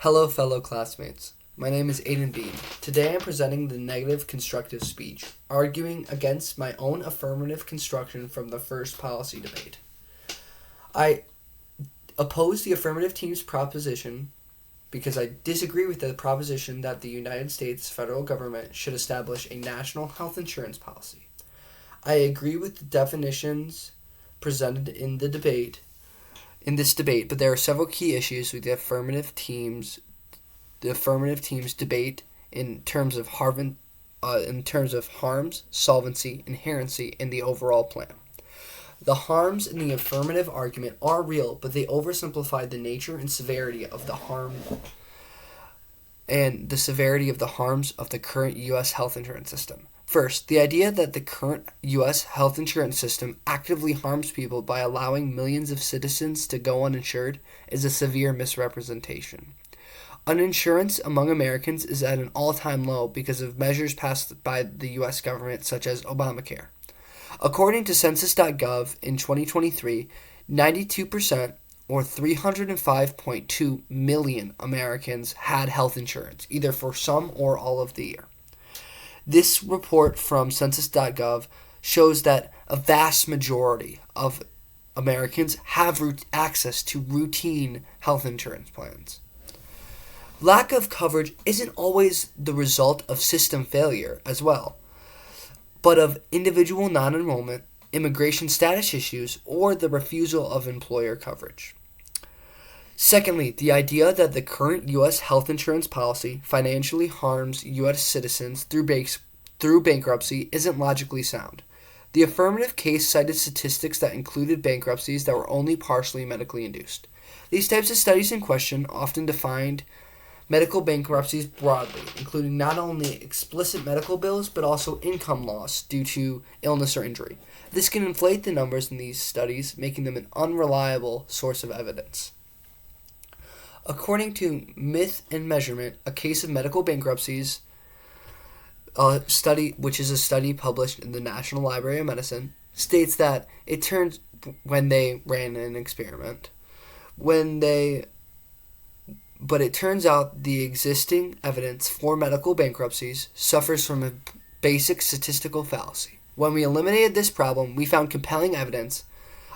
Hello, fellow classmates. My name is Aiden Bean. Today I'm presenting the negative constructive speech, arguing against my own affirmative construction from the first policy debate. I oppose the affirmative team's proposition because I disagree with the proposition that the United States federal government should establish a national health insurance policy. I agree with the definitions presented in this debate, but there are several key issues with the affirmative team's debate in terms of harms, solvency, inherency, and the overall plan. The harms in the affirmative argument are real, but they oversimplify the nature and severity of the harms of the current U.S. health insurance system. First, the idea that the current U.S. health insurance system actively harms people by allowing millions of citizens to go uninsured is a severe misrepresentation. Uninsurance among Americans is at an all-time low because of measures passed by the U.S. government such as Obamacare. According to Census.gov in 2023, 92% or 305.2 million Americans had health insurance, either for some or all of the year. This report from Census.gov shows that a vast majority of Americans have access to routine health insurance plans. Lack of coverage isn't always the result of system failure as well, but of individual non-enrollment, immigration status issues, or the refusal of employer coverage. Secondly, the idea that the current U.S. health insurance policy financially harms U.S. citizens through bankruptcy isn't logically sound. The affirmative case cited statistics that included bankruptcies that were only partially medically induced. These types of studies in question often defined medical bankruptcies broadly, including not only explicit medical bills but also income loss due to illness or injury. This can inflate the numbers in these studies, making them an unreliable source of evidence. According to Myth and Measurement, a case of medical bankruptcies, which is a study published in the National Library of Medicine, states that when they ran an experiment, but it turns out the existing evidence for medical bankruptcies suffers from a basic statistical fallacy. When we eliminated this problem, we found compelling evidence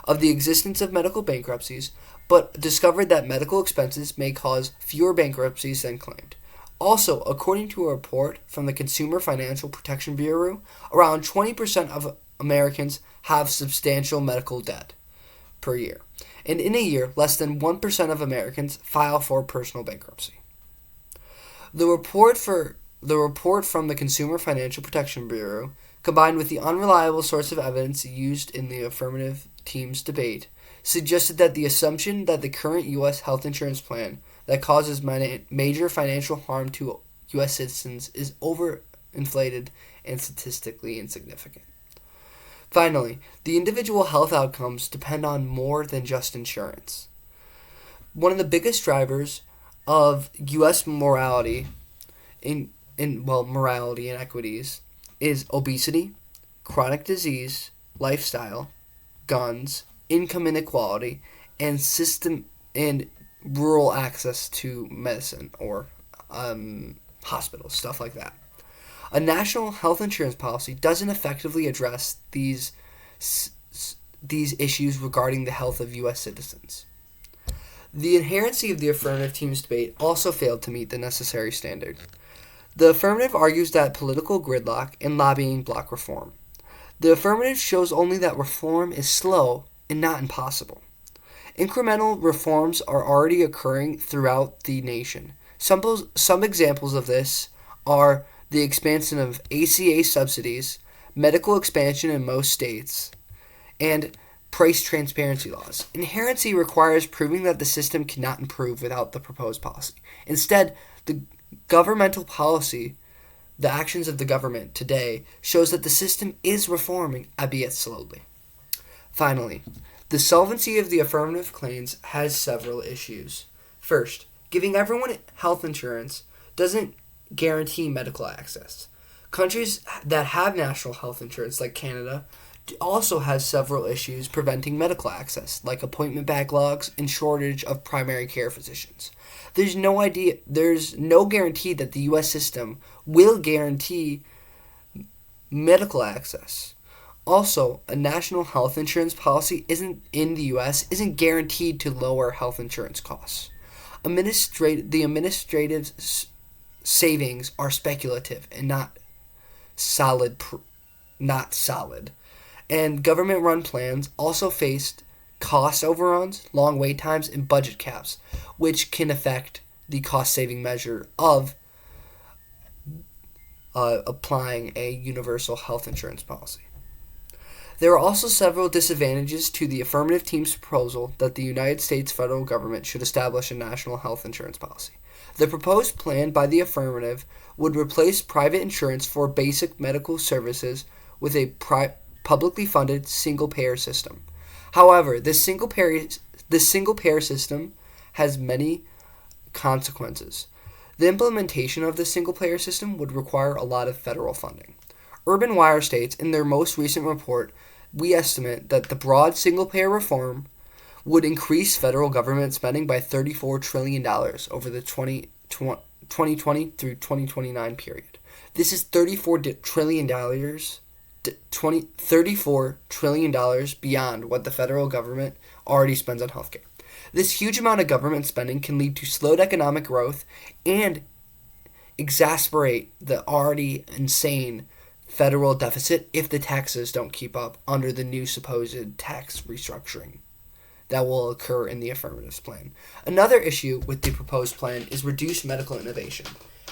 of the existence of medical bankruptcies, but discovered that medical expenses may cause fewer bankruptcies than claimed. Also, according to a report from the Consumer Financial Protection Bureau, around 20% of Americans have substantial medical debt per year. And in a year, less than 1% of Americans file for personal bankruptcy. The report from the Consumer Financial Protection Bureau, combined with the unreliable source of evidence used in the affirmative team's debate, suggested that the assumption that the current U.S. health insurance plan that causes major financial harm to U.S. citizens is overinflated and statistically insignificant. Finally, the individual health outcomes depend on more than just insurance. One of the biggest drivers of U.S. morality morality inequities is obesity, chronic disease, lifestyle, guns, income inequality, and rural access to medicine or hospitals, stuff like that. A national health insurance policy doesn't effectively address these issues regarding the health of U.S. citizens. The inherency of the affirmative team's debate also failed to meet the necessary standard. The affirmative argues that political gridlock and lobbying block reform. The affirmative shows only that reform is slow and not impossible. Incremental reforms are already occurring throughout the nation. Some examples of this are the expansion of ACA subsidies, medical expansion in most states, and price transparency laws. Inherency requires proving that the system cannot improve without the proposed policy. Instead, the actions of the government today shows that the system is reforming, albeit slowly. Finally, the solvency of the affirmative claims has several issues. First, giving everyone health insurance doesn't guarantee medical access. Countries that have national health insurance, like Canada, also has several issues preventing medical access, like appointment backlogs and shortage of primary care physicians. There's no guarantee that the U.S. system will guarantee medical access. Also, a national health insurance policy in the U.S. isn't guaranteed to lower health insurance costs. The administrative savings are speculative and not solid. And government-run plans also faced cost overruns, long wait times, and budget caps, which can affect the cost-saving measure of applying a universal health insurance policy. There are also several disadvantages to the affirmative team's proposal that the United States federal government should establish a national health insurance policy. The proposed plan by the affirmative would replace private insurance for basic medical services with a publicly funded single-payer system. However, this single-payer system has many consequences. The implementation of the single-payer system would require a lot of federal funding. Urban Wire states in their most recent report, we estimate that the broad single-payer reform would increase federal government spending by $34 trillion over the 2020 through 2029 period. This is $34 trillion beyond what the federal government already spends on healthcare. This huge amount of government spending can lead to slowed economic growth and exacerbate the already insane federal deficit if the taxes don't keep up under the new supposed tax restructuring that will occur in the affirmatives plan. Another issue with the proposed plan is reduced medical innovation.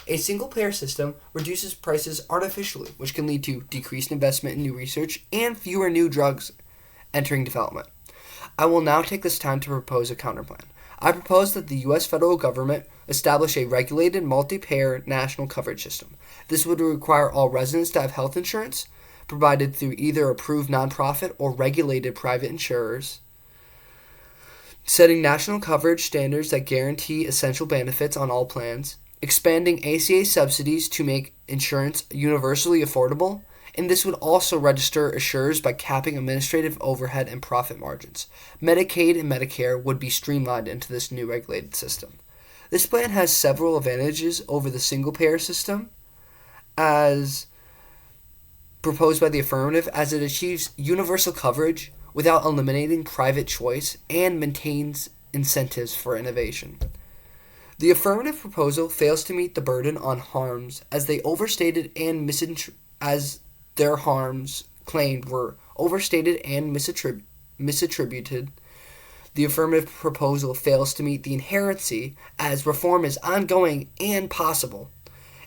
A single-payer system reduces prices artificially, which can lead to decreased investment in new research and fewer new drugs entering development. I will now take this time to propose a counterplan. I propose that the U.S. federal government establish a regulated multi-payer national coverage system. This would require all residents to have health insurance provided through either approved nonprofit or regulated private insurers, setting national coverage standards that guarantee essential benefits on all plans, expanding ACA subsidies to make insurance universally affordable, and this would also register insurers by capping administrative overhead and profit margins. Medicaid and Medicare would be streamlined into this new regulated system. This plan has several advantages over the single-payer system as proposed by the affirmative, as it achieves universal coverage without eliminating private choice and maintains incentives for innovation. The affirmative proposal fails to meet the burden on harms as they overstated and as their harms claimed were overstated and misattributed. The affirmative proposal fails to meet the inherency as reform is ongoing and possible.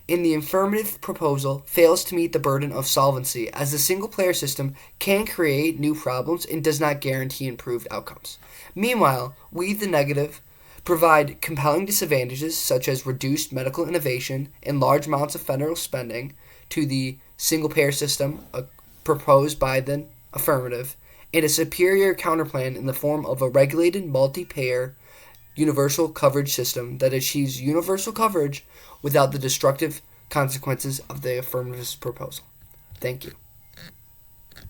And the affirmative proposal fails to meet the burden of solvency as the single-player system can create new problems and does not guarantee improved outcomes. Meanwhile, we, the negative, provide compelling disadvantages such as reduced medical innovation and large amounts of federal spending to the single-payer system proposed by the affirmative, and a superior counterplan in the form of a regulated multi-payer universal coverage system that achieves universal coverage without the destructive consequences of the affirmative's proposal. Thank you.